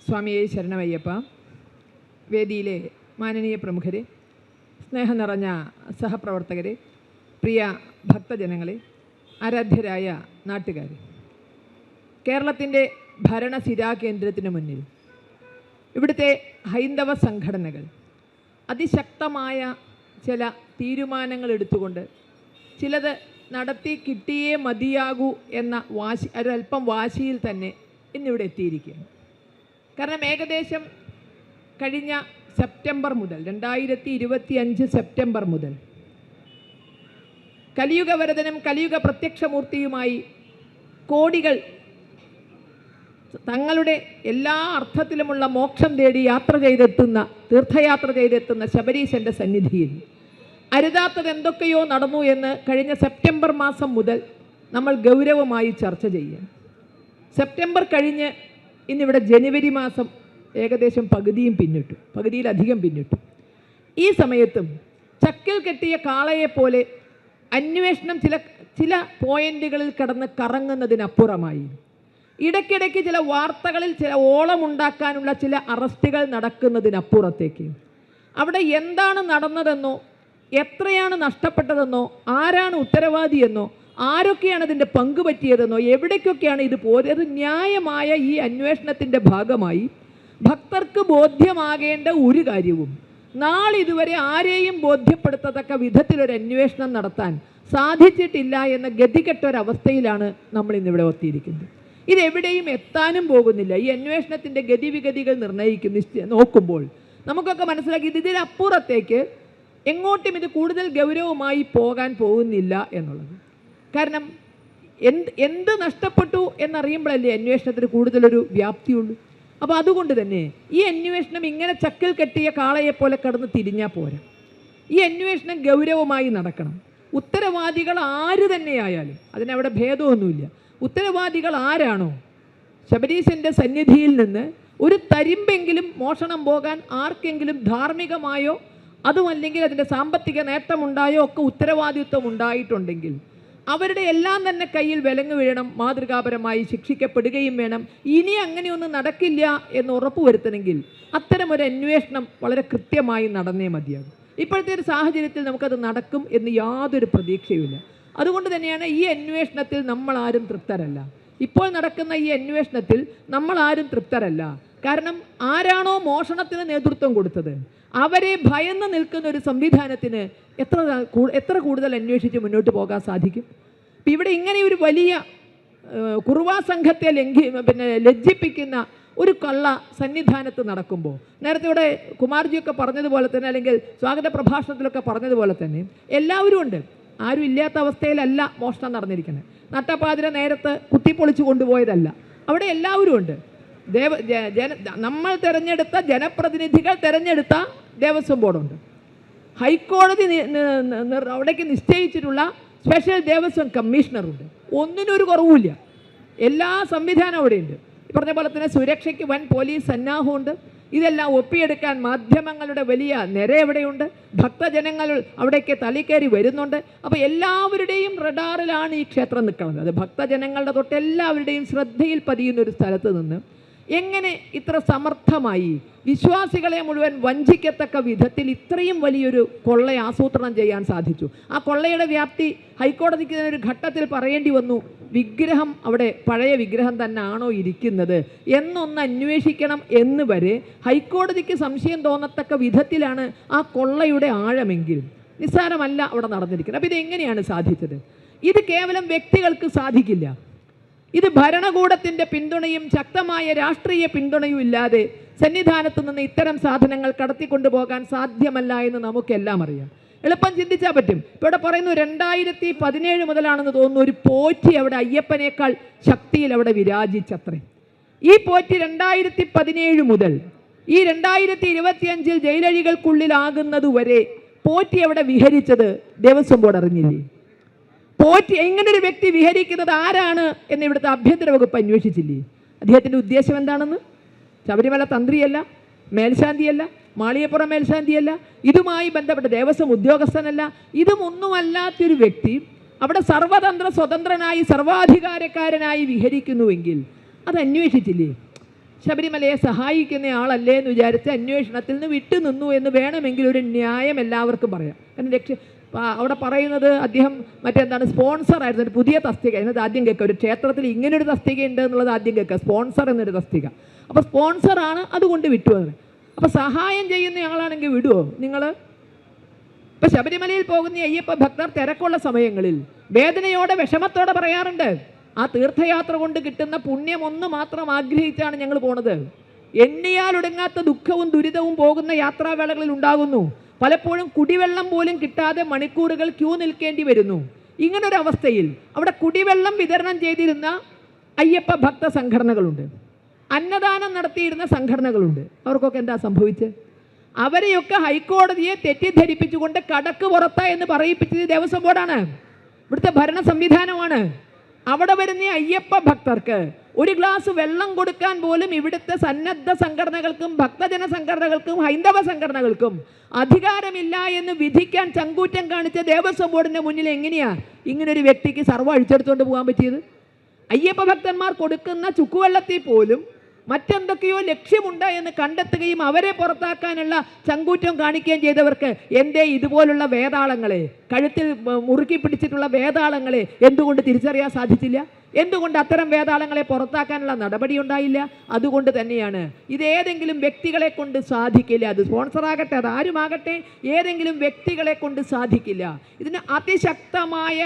സ്വാമിയെ ശരണമയ്യപ്പ, വേദിയിലെ മാനനീയ പ്രമുഖരെ, സ്നേഹം നിറഞ്ഞ സഹപ്രവർത്തകരെ, പ്രിയ ഭക്തജനങ്ങളെ, ആരാധ്യരായ നാട്ടുകാരെ, കേരളത്തിൻ്റെ ഭരണസിരാകേന്ദ്രത്തിന് മുന്നിൽ ഇവിടുത്തെ ഹൈന്ദവ സംഘടനകൾ അതിശക്തമായ ചില തീരുമാനങ്ങൾ എടുത്തുകൊണ്ട് ചിലത് നടത്തി കിട്ടിയേ മതിയാകൂ എന്ന ഒരല്പം വാശിയിൽ തന്നെ ഇന്നിവിടെ എത്തിയിരിക്കുകയാണ്. കാരണം ഏകദേശം കഴിഞ്ഞ സെപ്റ്റംബർ മുതൽ 2025 സെപ്റ്റംബർ മുതൽ കലിയുഗവരദനും കലിയുഗ പ്രത്യക്ഷമൂർത്തിയുമായി കോടികൾ തങ്ങളുടെ എല്ലാ അർത്ഥത്തിലുമുള്ള മോക്ഷം തേടി തീർത്ഥയാത്ര ചെയ്തെത്തുന്ന ശബരീശൻ്റെ സന്നിധിയിൽ അരുതാത്തത് എന്തൊക്കെയോ നടന്നു എന്ന് കഴിഞ്ഞ സെപ്റ്റംബർ മാസം മുതൽ നമ്മൾ ഗൗരവമായി ചർച്ച ചെയ്യാം. സെപ്റ്റംബർ കഴിഞ്ഞ് ഇന്നിവിടെ ജനുവരി മാസം ഏകദേശം പകുതിയിലധികം പിന്നിട്ടു. ഈ സമയത്തും ചക്കിൽ കെട്ടിയ കാളയെപ്പോലെ അന്വേഷണം ചില പോയിന്റുകളിൽ കിടന്ന് കറങ്ങുന്നതിനപ്പുറമായി ഇടയ്ക്കിടയ്ക്ക് ചില വാർത്തകളിൽ ചില ഓളമുണ്ടാക്കാനുള്ള ചില അറസ്റ്റുകൾ നടക്കുന്നതിനപ്പുറത്തേക്ക് അവിടെ എന്താണ് നടന്നതെന്നോ, എത്രയാണ് നഷ്ടപ്പെട്ടതെന്നോ, ആരാണ് ഉത്തരവാദിയെന്നോ, ആരൊക്കെയാണ് ഇതിൻ്റെ പങ്ക് പറ്റിയതെന്നോ, എവിടേക്കൊക്കെയാണ് ഇത് പോയത്, ന്യായമായ ഈ അന്വേഷണത്തിൻ്റെ ഭാഗമായി ഭക്തർക്ക് ബോധ്യമാകേണ്ട ഒരു കാര്യവും നാളിതുവരെ ആരെയും ബോധ്യപ്പെടുത്തത്തക്ക വിധത്തിലൊരു അന്വേഷണം നടത്താൻ സാധിച്ചിട്ടില്ല എന്ന ഗതികെട്ടൊരവസ്ഥയിലാണ് നമ്മൾ ഇന്നിവിടെ എത്തിയിരിക്കുന്നത്. ഇതെവിടെയും എത്താനും പോകുന്നില്ല. ഈ അന്വേഷണത്തിൻ്റെ ഗതിവിഗതികൾ നോക്കുമ്പോൾ നമുക്കൊക്കെ മനസ്സിലാക്കി ഇതിനപ്പുറത്തേക്ക് എങ്ങോട്ടും ഇത് കൂടുതൽ ഗൗരവമായി പോകാൻ പോകുന്നില്ല എന്നുള്ളത്. കാരണം എന്ത് നഷ്ടപ്പെട്ടു എന്നറിയുമ്പോഴല്ലേ അന്വേഷണത്തിന് കൂടുതലൊരു വ്യാപ്തിയുള്ളൂ. അപ്പോൾ അതുകൊണ്ട് തന്നെ ഈ അന്വേഷണം ഇങ്ങനെ ചക്കിൽ കെട്ടിയ കാളയെപ്പോലെ കടന്ന് തിരിഞ്ഞാൽ പോരാ. ഈ അന്വേഷണം ഗൗരവമായി നടക്കണം. ഉത്തരവാദികൾ ആര് തന്നെയായാലും അതിനവിടെ ഭേദമൊന്നുമില്ല. ഉത്തരവാദികൾ ആരാണോ, ശബരീശൻ്റെ സന്നിധിയിൽ നിന്ന് ഒരു തരിമ്പെങ്കിലും മോഷണം പോകാൻ ആർക്കെങ്കിലും ധാർമ്മികമായോ അതുമല്ലെങ്കിൽ അതിൻ്റെ സാമ്പത്തിക നേട്ടമുണ്ടായോ ഒക്കെ ഉത്തരവാദിത്വം ഉണ്ടായിട്ടുണ്ടെങ്കിൽ അവരുടെ എല്ലാം തന്നെ കയ്യിൽ വിലങ്ങ് വീഴണം, മാതൃകാപരമായി ശിക്ഷിക്കപ്പെടുകയും വേണം. ഇനി അങ്ങനെയൊന്നും നടക്കില്ല എന്ന് ഉറപ്പുവരുത്തണമെങ്കിൽ അത്തരമൊരു അന്വേഷണം വളരെ കൃത്യമായി നടന്നേ മതിയാകും. ഇപ്പോഴത്തെ ഒരു സാഹചര്യത്തിൽ നമുക്കത് നടക്കും എന്ന് യാതൊരു പ്രതീക്ഷയുമില്ല. അതുകൊണ്ട് തന്നെയാണ് ഈ അന്വേഷണത്തിൽ നമ്മളാരും തൃപ്തരല്ല. ഇപ്പോൾ നടക്കുന്ന ഈ അന്വേഷണത്തിൽ നമ്മളാരും തൃപ്തരല്ല. കാരണം ആരാണോ മോഷണത്തിന് നേതൃത്വം കൊടുത്തത് അവരെ ഭയന്ന് നിൽക്കുന്ന ഒരു സംവിധാനത്തിന് എത്ര കൂടുതൽ അന്വേഷിച്ച് മുന്നോട്ട് പോകാൻ സാധിക്കും? ഇപ്പം ഇവിടെ ഇങ്ങനെ ഒരു വലിയ കുറുവാ സംഘത്തെ ലജ്ജിപ്പിക്കുന്ന ഒരു കള്ള സന്നിധാനത്ത് നടക്കുമ്പോൾ, നേരത്തെ ഇവിടെ കുമാർജിയൊക്കെ പറഞ്ഞതുപോലെ തന്നെ, അല്ലെങ്കിൽ സ്വാഗത പ്രഭാഷണത്തിലൊക്കെ പറഞ്ഞതുപോലെ തന്നെ എല്ലാവരും ഉണ്ട്. ആരും ഇല്ലാത്ത അവസ്ഥയിലല്ല മോഷണം നടന്നിരിക്കുന്നത്. നട്ടപ്പാതിര നേരത്ത് കുത്തിപ്പൊളിച്ചു കൊണ്ടുപോയതല്ല. അവിടെ എല്ലാവരും ഉണ്ട്. നമ്മൾ തിരഞ്ഞെടുത്ത ജനപ്രതിനിധികൾ തിരഞ്ഞെടുത്ത ദേവസ്വം ബോർഡുണ്ട്. ഹൈക്കോടതി അവിടേക്ക് നിശ്ചയിച്ചിട്ടുള്ള സ്പെഷ്യൽ ദേവസ്വം കമ്മീഷണറുണ്ട്. ഒന്നിനൊരു കുറവുമില്ല. എല്ലാ സംവിധാനവും അവിടെയുണ്ട്. പറഞ്ഞ പോലെ തന്നെ സുരക്ഷയ്ക്ക് വൻ പോലീസ് സന്നാഹമുണ്ട്. ഇതെല്ലാം ഒപ്പിയെടുക്കാൻ മാധ്യമങ്ങളുടെ വലിയ നിര എവിടെയുണ്ട്. ഭക്തജനങ്ങൾ അവിടേക്ക് തള്ളിക്കയറി വരുന്നുണ്ട്. അപ്പോൾ എല്ലാവരുടെയും റഡാറിലാണ് ഈ ക്ഷേത്രം നിൽക്കുന്നത്. അത് ഭക്തജനങ്ങളുടെ തൊട്ട് എല്ലാവരുടെയും ശ്രദ്ധയിൽ പതിയുന്ന ഒരു സ്ഥലത്ത് നിന്ന് എങ്ങനെ ഇത്ര സമർത്ഥമായി വിശ്വാസികളെ മുഴുവൻ വഞ്ചിക്കത്തക്ക വിധത്തിൽ ഇത്രയും വലിയൊരു കൊള്ള ആസൂത്രണം ചെയ്യാൻ സാധിച്ചു? ആ കൊള്ളയുടെ വ്യാപ്തി ഹൈക്കോടതിക്ക് ഒരു ഘട്ടത്തിൽ പറയേണ്ടി വന്നു, വിഗ്രഹം അവിടെ പഴയ വിഗ്രഹം തന്നെ ആണോ ഇരിക്കുന്നത് എന്നൊന്ന് അന്വേഷിക്കണം എന്ന് വരെ ഹൈക്കോടതിക്ക് സംശയം തോന്നത്തക്ക വിധത്തിലാണ് ആ കൊള്ളയുടെ ആഴമെങ്കിൽ നിസ്സാരമല്ല അവിടെ നടന്നിരിക്കുന്നത്. അപ്പോൾ ഇതെങ്ങനെയാണ് സാധിച്ചത്? ഇത് കേവലം വ്യക്തികൾക്ക് സാധിക്കില്ല. ഇത് ഭരണകൂടത്തിൻ്റെ പിന്തുണയും ശക്തമായ രാഷ്ട്രീയ പിന്തുണയും ഇല്ലാതെ സന്നിധാനത്ത് നിന്ന് ഇത്തരം സാധനങ്ങൾ കടത്തിക്കൊണ്ടുപോകാൻ സാധ്യമല്ല എന്ന് നമുക്കെല്ലാം അറിയാം. എളുപ്പം ചിന്തിച്ചാൽ പറ്റും. ഇപ്പോൾ ഇവിടെ പറയുന്നു 2017 മുതലാണെന്ന് തോന്നുന്നു ഒരു പോറ്റി അവിടെ അയ്യപ്പനേക്കാൾ ശക്തിയിൽ അവിടെ വിരാജിച്ചത്രേ. ഈ പോറ്റി 2017 മുതൽ ഈ 2025 ജയിലഴികൾക്കുള്ളിലാകുന്നതുവരെ പോറ്റി അവിടെ വിഹരിച്ചത് ദേവസ്വം ബോർഡ് അറിഞ്ഞില്ലേ? പോറ്റി ഇങ്ങനൊരു വ്യക്തി വിഹരിക്കുന്നത് ആരാണ് എന്ന് ഇവിടുത്തെ ആഭ്യന്തര വകുപ്പ് അന്വേഷിച്ചില്ലേ? അദ്ദേഹത്തിൻ്റെ ഉദ്ദേശം എന്താണെന്ന്? ശബരിമല തന്ത്രിയല്ല, മേൽശാന്തിയല്ല, മാളികപ്പുറം മേൽശാന്തിയല്ല, ഇതുമായി ബന്ധപ്പെട്ട ദേവസ്വം ഉദ്യോഗസ്ഥനല്ല, ഇതുമൊന്നുമല്ലാത്തൊരു വ്യക്തി അവിടെ സർവതന്ത്ര സ്വതന്ത്രനായി സർവാധികാരക്കാരനായി വിഹരിക്കുന്നുവെങ്കിൽ അത് അന്വേഷിച്ചില്ലേ? ശബരിമലയെ സഹായിക്കുന്ന ആളല്ലേ എന്ന് വിചാരിച്ച് അന്വേഷണത്തിൽ നിന്ന് വിട്ടുനിന്നു എന്ന് വേണമെങ്കിൽ ഒരു ന്യായം എല്ലാവർക്കും പറയാം. കാരണം അവിടെ പറയുന്നത് അദ്ദേഹം മറ്റെന്താണ് സ്പോൺസർ ആയിരുന്നു, ഒരു പുതിയ തസ്തിക. എന്നത് ആദ്യം കേൾക്കുക, ഒരു ക്ഷേത്രത്തിൽ ഇങ്ങനൊരു തസ്തിക ഉണ്ട് എന്നുള്ളത് ആദ്യം കേൾക്കുക, സ്പോൺസർ എന്നൊരു തസ്തിക. അപ്പോൾ സ്പോൺസറാണ്, അതുകൊണ്ട് വിട്ടു എന്ന്. അപ്പോൾ സഹായം ചെയ്യുന്ന ആളാണെങ്കിൽ വിടുമോ നിങ്ങൾ? ഇപ്പം ശബരിമലയിൽ പോകുന്ന അയ്യപ്പ ഭക്തർ തിരക്കുള്ള സമയങ്ങളിൽ വേദനയോടെ വിഷമത്തോടെ പറയാറുണ്ട്, ആ തീർത്ഥയാത്ര കൊണ്ട് കിട്ടുന്ന പുണ്യം ഒന്ന് മാത്രം ആഗ്രഹിച്ചാണ് ഞങ്ങൾ പോണത്. എണ്ണിയാലൊടുങ്ങാത്ത ദുഃഖവും ദുരിതവും പോകുന്ന യാത്രാവേളകളിൽ ഉണ്ടാകുന്നു. പലപ്പോഴും കുടിവെള്ളം പോലും കിട്ടാതെ മണിക്കൂറുകൾ ക്യൂ നിൽക്കേണ്ടി വരുന്നു. ഇങ്ങനൊരവസ്ഥയിൽ അവിടെ കുടിവെള്ളം വിതരണം ചെയ്തിരുന്ന അയ്യപ്പ ഭക്ത സംഘടനകളുണ്ട്, അന്നദാനം നടത്തിയിരുന്ന സംഘടനകളുണ്ട്. അവർക്കൊക്കെ എന്താ സംഭവിച്ചത്? അവരെയൊക്കെ ഹൈക്കോടതിയെ തെറ്റിദ്ധരിപ്പിച്ചുകൊണ്ട് കടക്ക് പുറത്ത എന്ന് പറയിപ്പിച്ചത് ദേവസ്വം ബോർഡാണ്, ഇവിടുത്തെ ഭരണ സംവിധാനമാണ്. അവിടെ വരുന്ന അയ്യപ്പ ഭക്തർക്ക് ഒരു ഗ്ലാസ് വെള്ളം കൊടുക്കാൻ പോലും ഇവിടുത്തെ സന്നദ്ധ സംഘടനകൾക്കും ഭക്തജന സംഘടനകൾക്കും ഹൈന്ദവ സംഘടനകൾക്കും അധികാരമില്ല എന്ന് വിധിക്കാൻ ചങ്കൂറ്റം കാണിച്ച ദേവസ്വം ബോർഡിൻ്റെ മുന്നിൽ എങ്ങനെയാ ഇങ്ങനൊരു വ്യക്തിക്ക് സർവ്വ അഴിച്ചെടുത്തുകൊണ്ട് പോകാൻ പറ്റിയത്? അയ്യപ്പ ഭക്തന്മാർ കൊടുക്കുന്ന ചുക്കുവെള്ളത്തിൽ പോലും മറ്റെന്തൊക്കെയോ ലക്ഷ്യമുണ്ട് എന്ന് കണ്ടെത്തുകയും അവരെ പുറത്താക്കാനുള്ള ചങ്കൂറ്റം കാണിക്കുകയും ചെയ്തവർക്ക് എന്തേ ഇതുപോലുള്ള വേതാളങ്ങളെ, കഴുത്തിൽ മുറുക്കി പിടിച്ചിട്ടുള്ള വേതാളങ്ങളെ എന്തുകൊണ്ട് തിരിച്ചറിയാൻ സാധിച്ചില്ല? എന്തുകൊണ്ട് അത്തരം വേതാളങ്ങളെ പുറത്താക്കാനുള്ള നടപടി ഉണ്ടായില്ല? അതുകൊണ്ട് തന്നെയാണ് ഇതേതെങ്കിലും വ്യക്തികളെ കൊണ്ട് സാധിക്കില്ല. അത് സ്പോൺസറാകട്ടെ, അത് ആരുമാകട്ടെ, ഏതെങ്കിലും വ്യക്തികളെ കൊണ്ട് സാധിക്കില്ല. ഇതിന് അതിശക്തമായ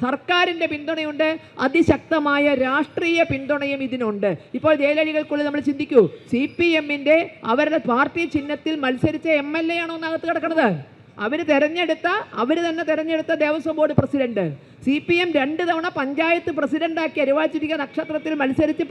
സർക്കാരിൻ്റെ പിന്തുണയുണ്ട്, അതിശക്തമായ രാഷ്ട്രീയ പിന്തുണയും ഇതിനുണ്ട്. ഇപ്പോൾ ജയിലഴികൾക്കുള്ളിൽ നമ്മൾ ചിന്തിക്കൂ, CPM-ന്റെ അവരുടെ പാർട്ടി ചിഹ്നത്തിൽ മത്സരിച്ച MLA ആണോ ഒന്നകത്ത് കിടക്കുന്നത്? അവർ തന്നെ തിരഞ്ഞെടുത്ത ദേവസ്വം ബോർഡ് പ്രസിഡന്റ്. CPM 2 തവണ പഞ്ചായത്ത് പ്രസിഡന്റാക്കി, അരുവാചുരിക നക്ഷത്രത്തിൽ മത്സരിച്ച്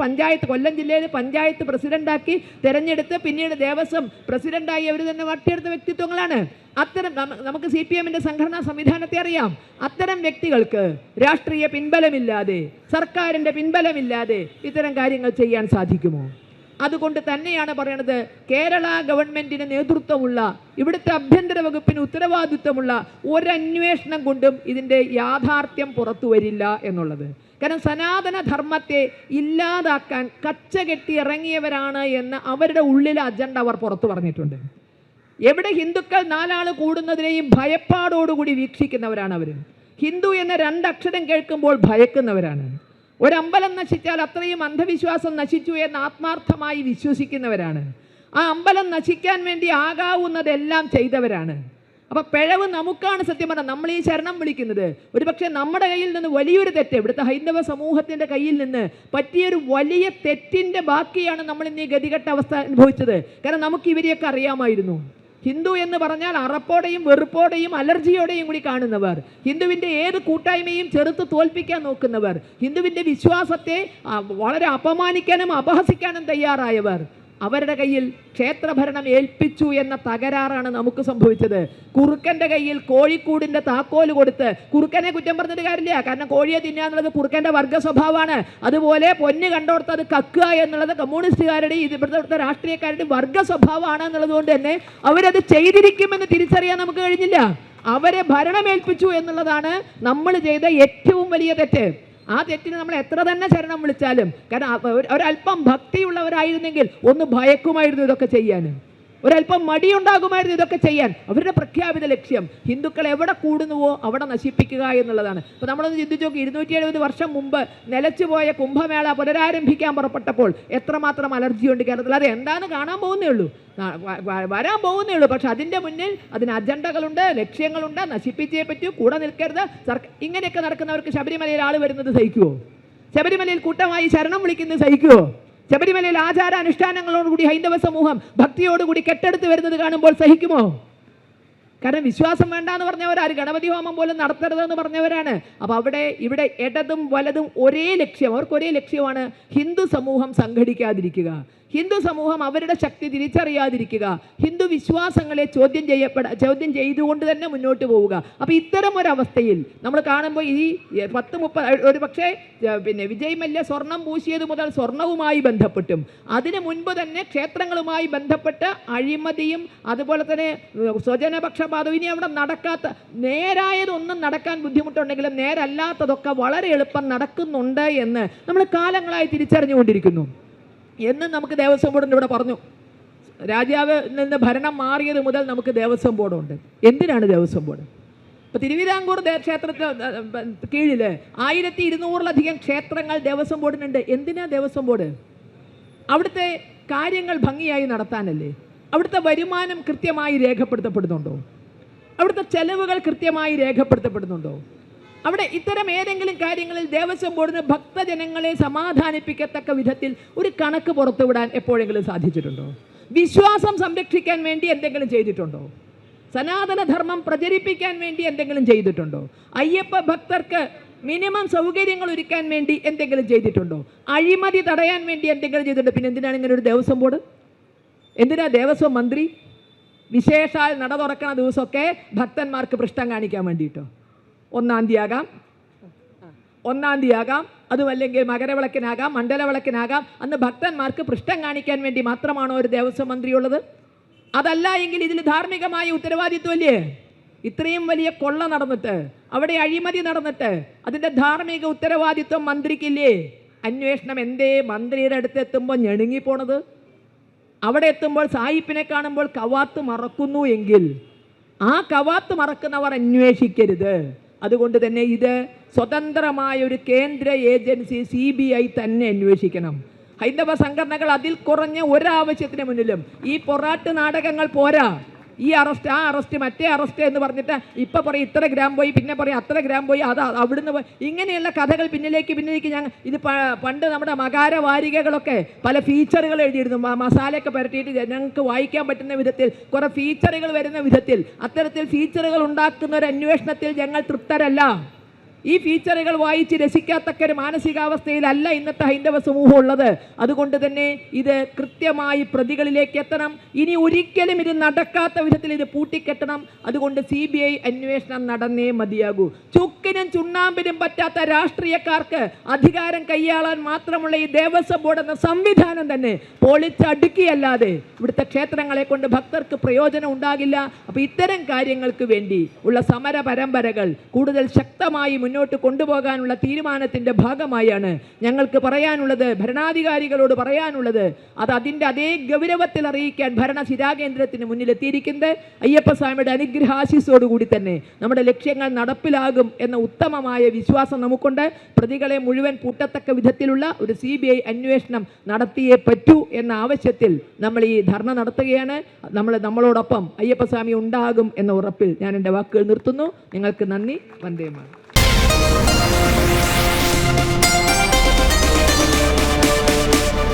കൊല്ലം ജില്ലയിൽ പഞ്ചായത്ത് പ്രസിഡന്റാക്കി തിരഞ്ഞെടുത്ത് പിന്നീട് ദേവസ്വം പ്രസിഡന്റായി അവർ തന്നെ വട്ടിയെടുത്ത വ്യക്തിത്വങ്ങളാണ്. അത്തരം നമുക്ക് CPM-ന്റെ സംഘടനാ സംവിധാനത്തെ അറിയാം. അത്തരം വ്യക്തികൾക്ക് രാഷ്ട്രീയ പിൻബലമില്ലാതെ, സർക്കാരിൻ്റെ പിൻബലമില്ലാതെ ഇത്തരം കാര്യങ്ങൾ ചെയ്യാൻ സാധിക്കുമോ? അതുകൊണ്ട് തന്നെയാണ് പറയണത്, കേരള ഗവൺമെൻറ്റിന് നേതൃത്വമുള്ള, ഇവിടുത്തെ ആഭ്യന്തര വകുപ്പിന് ഉത്തരവാദിത്വമുള്ള ഒരന്വേഷണം കൊണ്ടും ഇതിൻ്റെ യാഥാർത്ഥ്യം പുറത്തു വരില്ല എന്നുള്ളത്. കാരണം സനാതന ധർമ്മത്തെ ഇല്ലാതാക്കാൻ കച്ചകെട്ടി ഇറങ്ങിയവരാണ് എന്ന് അവരുടെ ഉള്ളിലെ അജണ്ട അവർ പുറത്തു പറഞ്ഞിട്ടുണ്ട്. എവിടെ ഹിന്ദുക്കൾ 4 ആൾ കൂടുന്നതിനെയും ഭയപ്പാടോടുകൂടി വീക്ഷിക്കുന്നവരാണ് അവർ. ഹിന്ദു എന്ന 2 അക്ഷരം കേൾക്കുമ്പോൾ ഭയക്കുന്നവരാണ്. ഒരമ്പലം നശിച്ചാൽ അത്രയും അന്ധവിശ്വാസം നശിച്ചു എന്ന് ആത്മാർത്ഥമായി വിശ്വസിക്കുന്നവരാണ്. ആ അമ്പലം നശിക്കാൻ വേണ്ടി ആകാവുന്നതെല്ലാം ചെയ്തവരാണ്. അപ്പം പിഴവ് നമുക്കാണ്. സത്യം പറഞ്ഞാൽ നമ്മൾ ഈ ശരണം വിളിക്കുന്നത് ഒരുപക്ഷെ നമ്മുടെ കയ്യിൽ നിന്ന് വലിയൊരു തെറ്റ്, ഇവിടുത്തെ ഹൈന്ദവ സമൂഹത്തിൻ്റെ കയ്യിൽ നിന്ന് പറ്റിയൊരു വലിയ തെറ്റിൻ്റെ ബാക്കിയാണ് നമ്മൾ ഇന്ന് ഈ ഗതികെട്ട അവസ്ഥ അനുഭവിച്ചത്. കാരണം നമുക്ക് ഇവരെയൊക്കെ അറിയാമായിരുന്നു. ഹിന്ദു എന്ന് പറഞ്ഞാൽ അറപ്പോടെയും വെറുപ്പോടെയും അലർജിയോടെയും കൂടി കാണുന്നവർ, ഹിന്ദുവിൻ്റെ ഏത് കൂട്ടായ്മയും ചെറുത്ത് തോൽപ്പിക്കാൻ നോക്കുന്നവർ, ഹിന്ദുവിൻ്റെ വിശ്വാസത്തെ വളരെ അപമാനിക്കാനും അപഹസിക്കാനും തയ്യാറായവർ, അവരുടെ കയ്യിൽ ക്ഷേത്രഭരണം ഏൽപ്പിച്ചു എന്ന തകരാറാണ് നമുക്ക് സംഭവിച്ചത്. കുറുക്കൻ്റെ കയ്യിൽ കോഴിക്കൂടിൻ്റെ താക്കോല് കൊടുത്ത്, കുറുക്കനെ കുറ്റം പറഞ്ഞിട്ട് കാര്യമില്ല, കാരണം കോഴിയെ തിന്നുക എന്നുള്ളത് കുറുക്കൻ്റെ വർഗ്ഗ സ്വഭാവമാണ്. അതുപോലെ പൊന്ന് കണ്ടോർത്ത് അത് കക്കുക എന്നുള്ളത് കമ്മ്യൂണിസ്റ്റുകാരുടെയും ഇവിടുത്തെ രാഷ്ട്രീയക്കാരുടെയും വർഗ്ഗ സ്വഭാവമാണ് എന്നുള്ളത് കൊണ്ട് തന്നെ അവരത് ചെയ്തിരിക്കുമെന്ന് തിരിച്ചറിയാൻ നമുക്ക് കഴിഞ്ഞില്ല. അവരെ ഭരണമേൽപ്പിച്ചു എന്നുള്ളതാണ് നമ്മൾ ചെയ്ത ഏറ്റവും വലിയ തെറ്റ്. ആ തെറ്റിന് നമ്മൾ എത്ര തന്നെ ശരണം വിളിച്ചാലും, കാരണം ഒരല്പം ഭക്തിയുള്ളവരായിരുന്നെങ്കിൽ ഒന്ന് ഭയക്കുമായിരുന്നു ഇതൊക്കെ ചെയ്യാൻ, ഒരല്പം മടിയുണ്ടാകുമായിരുന്നു ഇതൊക്കെ ചെയ്യാൻ. അവരുടെ പ്രഖ്യാപിത ലക്ഷ്യം ഹിന്ദുക്കൾ എവിടെ കൂടുന്നുവോ അവിടെ നശിപ്പിക്കുക എന്നുള്ളതാണ്. അപ്പോൾ നമ്മളൊന്ന് ചിന്തിച്ചു നോക്കി, 270 വർഷം മുമ്പ് നിലച്ചുപോയ കുംഭമേള പുനരാരംഭിക്കാൻ പുറപ്പെട്ടപ്പോൾ എത്രമാത്രം അലർജിയുണ്ട് കേരളത്തിൽ. അത് എന്താണെന്ന് കാണാൻ പോകുന്നേ ഉള്ളൂ, വരാൻ പോകുന്നേ ഉള്ളൂ. പക്ഷെ അതിൻ്റെ മുന്നിൽ അതിന് അജണ്ടകളുണ്ട്, ലക്ഷ്യങ്ങളുണ്ട്, നശിപ്പിച്ചേ പറ്റൂ, കൂടെ നിൽക്കരുത്. ഇങ്ങനെയൊക്കെ നടക്കുന്നവർക്ക് ശബരിമലയിൽ ആൾ വരുന്നത് സഹിക്കുമോ? ശബരിമലയിൽ കൂട്ടമായി ശരണം വിളിക്കുന്നത് സഹിക്കുമോ? ശബരിമലയിൽ ആചാരാനുഷ്ഠാനങ്ങളോടുകൂടി ഹൈന്ദവ സമൂഹം ഭക്തിയോടുകൂടി കെട്ടെടുത്ത് വരുന്നത് കാണുമ്പോൾ സഹിക്കുമോ? കാരണം വിശ്വാസം വേണ്ടാന്ന് പറഞ്ഞവരാര്, ഗണപതി ഹോമം പോലും നടത്തരുതെന്ന് പറഞ്ഞവരാണ്. അപ്പോൾ ഇവിടെ ഇടതും വലതും ഒരേ ലക്ഷ്യം, അവർക്ക് ഒരേ ലക്ഷ്യമാണ് ഹിന്ദു സമൂഹം സംഘടിക്കാതിരിക്കുക, ഹിന്ദു സമൂഹം അവരുടെ ശക്തി തിരിച്ചറിയാതിരിക്കുക, ഹിന്ദു വിശ്വാസങ്ങളെ ചോദ്യം ചെയ്തുകൊണ്ട് തന്നെ മുന്നോട്ട് പോവുക. അപ്പോൾ ഇത്തരം ഒരവസ്ഥയിൽ നമ്മൾ കാണുമ്പോൾ ഈ 10-30 ഒരു പക്ഷേ വിജയ് മല്യ സ്വർണം പൂശിയത് മുതൽ സ്വർണവുമായി ബന്ധപ്പെട്ടും അതിന് മുൻപ് തന്നെ ക്ഷേത്രങ്ങളുമായി ബന്ധപ്പെട്ട് അഴിമതിയും അതുപോലെ തന്നെ സ്വജനപക്ഷപാതവും, ഇനി അവിടെ നടക്കാത്ത നേരായതൊന്നും നടക്കാൻ ബുദ്ധിമുട്ടുണ്ടെങ്കിലും നേരല്ലാത്തതൊക്കെ വളരെ എളുപ്പം നടക്കുന്നുണ്ട് എന്ന് നമ്മൾ കാലങ്ങളായി തിരിച്ചറിഞ്ഞുകൊണ്ടിരിക്കുന്നു. എന്ന് നമുക്ക് ദേവസ്വം ബോർഡിൻ്റെ ഇവിടെ പറഞ്ഞു. രാജാവിൽ നിന്ന് ഭരണം മാറിയത് മുതൽ നമുക്ക് ദേവസ്വം ബോർഡുണ്ട്. എന്തിനാണ് ദേവസ്വം ബോർഡ്? ഇപ്പോൾ തിരുവിതാംകൂർ ക്ഷേത്രത്തിൽ കീഴിൽ 1200-ലധികം ക്ഷേത്രങ്ങൾ ദേവസ്വം ബോർഡിനുണ്ട്. എന്തിനാ ദേവസ്വം ബോർഡ്? അവിടുത്തെ കാര്യങ്ങൾ ഭംഗിയായി നടത്താനല്ലേ? അവിടുത്തെ വരുമാനം കൃത്യമായി രേഖപ്പെടുത്തപ്പെടുന്നുണ്ടോ? അവിടുത്തെ ചെലവുകൾ കൃത്യമായി രേഖപ്പെടുത്തപ്പെടുന്നുണ്ടോ? അവിടെ ഇത്തരം ഏതെങ്കിലും കാര്യങ്ങളിൽ ദേവസ്വം ബോർഡിന് ഭക്തജനങ്ങളെ സമാധാനിപ്പിക്കത്തക്ക വിധത്തിൽ ഒരു കണക്ക് പുറത്തുവിടാൻ എപ്പോഴെങ്കിലും സാധിച്ചിട്ടുണ്ടോ? വിശ്വാസം സംരക്ഷിക്കാൻ വേണ്ടി എന്തെങ്കിലും ചെയ്തിട്ടുണ്ടോ? സനാതനധർമ്മം പ്രചരിപ്പിക്കാൻ വേണ്ടി എന്തെങ്കിലും ചെയ്തിട്ടുണ്ടോ? അയ്യപ്പ ഭക്തർക്ക് മിനിമം സൗകര്യങ്ങൾ ഒരുക്കാൻ വേണ്ടി എന്തെങ്കിലും ചെയ്തിട്ടുണ്ടോ? അഴിമതി തടയാൻ വേണ്ടി എന്തെങ്കിലും ചെയ്തിട്ടുണ്ടോ? പിന്നെ എന്തിനാണ് ഇങ്ങനെ ഒരു ദേവസ്വം ബോർഡ്? എന്തിനാ ദേവസ്വം മന്ത്രി? വിശേഷാൽ നട തുറക്കണ ദിവസമൊക്കെ ഭക്തന്മാർക്ക് പൃഷ്ഠം കാണിക്കാൻ വേണ്ടിയിട്ടോ? 1-ാം തീയതി ആകാം, അതുമല്ലെങ്കിൽ മകരവിളക്കിനാകാം, മണ്ഡലവിളക്കിനാകാം. അന്ന് ഭക്തന്മാർക്ക് പൃഷ്ഠം കാണിക്കാൻ വേണ്ടി മാത്രമാണോ ഒരു ദേവസ്വം മന്ത്രിയുള്ളത്? അതല്ല എങ്കിൽ ഇതിൽ ധാർമ്മികമായ ഉത്തരവാദിത്വമല്ലേ? ഇത്രയും വലിയ കൊള്ള നടന്നിട്ട്, അവിടെ അഴിമതി നടന്നിട്ട് അതിൻ്റെ ധാർമ്മിക ഉത്തരവാദിത്വം മന്ത്രിക്കില്ലേ? അന്വേഷണം എന്തേ മന്ത്രിയുടെ അടുത്ത് എത്തുമ്പോൾ ഞെണുങ്ങിപ്പോണത്? അവിടെ എത്തുമ്പോൾ സായിപ്പിനെ കാണുമ്പോൾ കവാത്ത് മറക്കുന്നു എങ്കിൽ ആ കവാത്ത് മറക്കുന്നവർ അന്വേഷിക്കരുത്. അതുകൊണ്ട് തന്നെ ഇത് സ്വതന്ത്രമായ ഒരു കേന്ദ്ര ഏജൻസി CBI തന്നെ അന്വേഷിക്കണം. ഹൈന്ദവ സംഘടനകൾ അതിൽ കുറഞ്ഞ ഒരാവശ്യത്തിന് മുന്നിലും ഈ പൊറാട്ട് നാടകങ്ങൾ പോരാ. ഈ അറസ്റ്റ്, ആ അറസ്റ്റ്, മറ്റേ അറസ്റ്റ് എന്ന് പറഞ്ഞിട്ട് ഇപ്പം പറയും ഇത്ര ഗ്രാം പോയി, പിന്നെ പറയും അത്ര ഗ്രാം പോയി, അത് അവിടുന്ന് പോയി, ഇങ്ങനെയുള്ള കഥകൾ പിന്നിലേക്ക് ഞങ്ങൾ ഇത് പണ്ട് നമ്മുടെ മകാരവാരികകളൊക്കെ പല ഫീച്ചറുകൾ എഴുതിയിരുന്നു. മസാലയൊക്കെ പുരട്ടിയിട്ട് ഞങ്ങൾക്ക് വായിക്കാൻ പറ്റുന്ന വിധത്തിൽ കുറേ ഫീച്ചറുകൾ വരുന്ന വിധത്തിൽ അത്തരത്തിൽ ഫീച്ചറുകൾ ഉണ്ടാക്കുന്ന ഒരു അന്വേഷണത്തിൽ ഞങ്ങൾ തൃപ്തരല്ല. ഈ ഫീച്ചറുകൾ വായിച്ച് രസിക്കാത്തക്ക ഒരു മാനസികാവസ്ഥയിലല്ല ഇന്നത്തെ ഹൈന്ദവ സമൂഹം ഉള്ളത്. അതുകൊണ്ട് തന്നെ ഇത് കൃത്യമായി പ്രതികളിലേക്ക് എത്തണം. ഇനി ഒരിക്കലും ഇത് നടക്കാത്ത വിധത്തിൽ ഇത് പൂട്ടിക്കെട്ടണം. അതുകൊണ്ട് CBI അന്വേഷണം നടന്നേ മതിയാകൂ. ചുക്കിനും ചുണ്ണാമ്പിനും പറ്റാത്ത രാഷ്ട്രീയക്കാർക്ക് അധികാരം കൈയാളാൻ മാത്രമുള്ള ഈ ദേവസ്വം ബോർഡ് എന്ന സംവിധാനം തന്നെ പൊളിച്ചടുക്കിയല്ലാതെ ഇവിടുത്തെ ക്ഷേത്രങ്ങളെ കൊണ്ട് ഭക്തർക്ക് പ്രയോജനം ഉണ്ടാകില്ല. അപ്പോൾ ഇത്തരം കാര്യങ്ങൾക്ക് വേണ്ടി ഉള്ള സമര പരമ്പരകൾ കൂടുതൽ ശക്തമായി മുന്നോട്ട് കൊണ്ടുപോകാനുള്ള തീരുമാനത്തിൻ്റെ ഭാഗമായാണ് ഞങ്ങൾക്ക് പറയാനുള്ളത്, ഭരണാധികാരികളോട് പറയാനുള്ളത്. അത് അതിൻ്റെ അതേ ഗൗരവത്തിൽ അറിയിക്കാൻ ഭരണശിരാകേന്ദ്രത്തിന് മുന്നിലെത്തിയിരിക്കുന്നത് അയ്യപ്പസ്വാമിയുടെ അനുഗ്രഹാശിസോടുകൂടി തന്നെ നമ്മുടെ ലക്ഷ്യങ്ങൾ നടപ്പിലാകും എന്ന ഉത്തമമായ വിശ്വാസം നമുക്കുണ്ട്. പ്രതികളെ മുഴുവൻ പൂട്ടത്തക്ക വിധത്തിലുള്ള ഒരു CBI അന്വേഷണം നടത്തിയേ പറ്റൂ എന്ന ആവശ്യത്തിൽ നമ്മൾ ഈ ധർണ നടത്തുകയാണ്. നമ്മളോടൊപ്പം അയ്യപ്പസ്വാമി ഉണ്ടാകും എന്ന ഉറപ്പിൽ ഞാൻ എൻ്റെ വാക്കുകൾ നിർത്തുന്നു. നിങ്ങൾക്ക് നന്ദി. വന്ദേ മാതരം.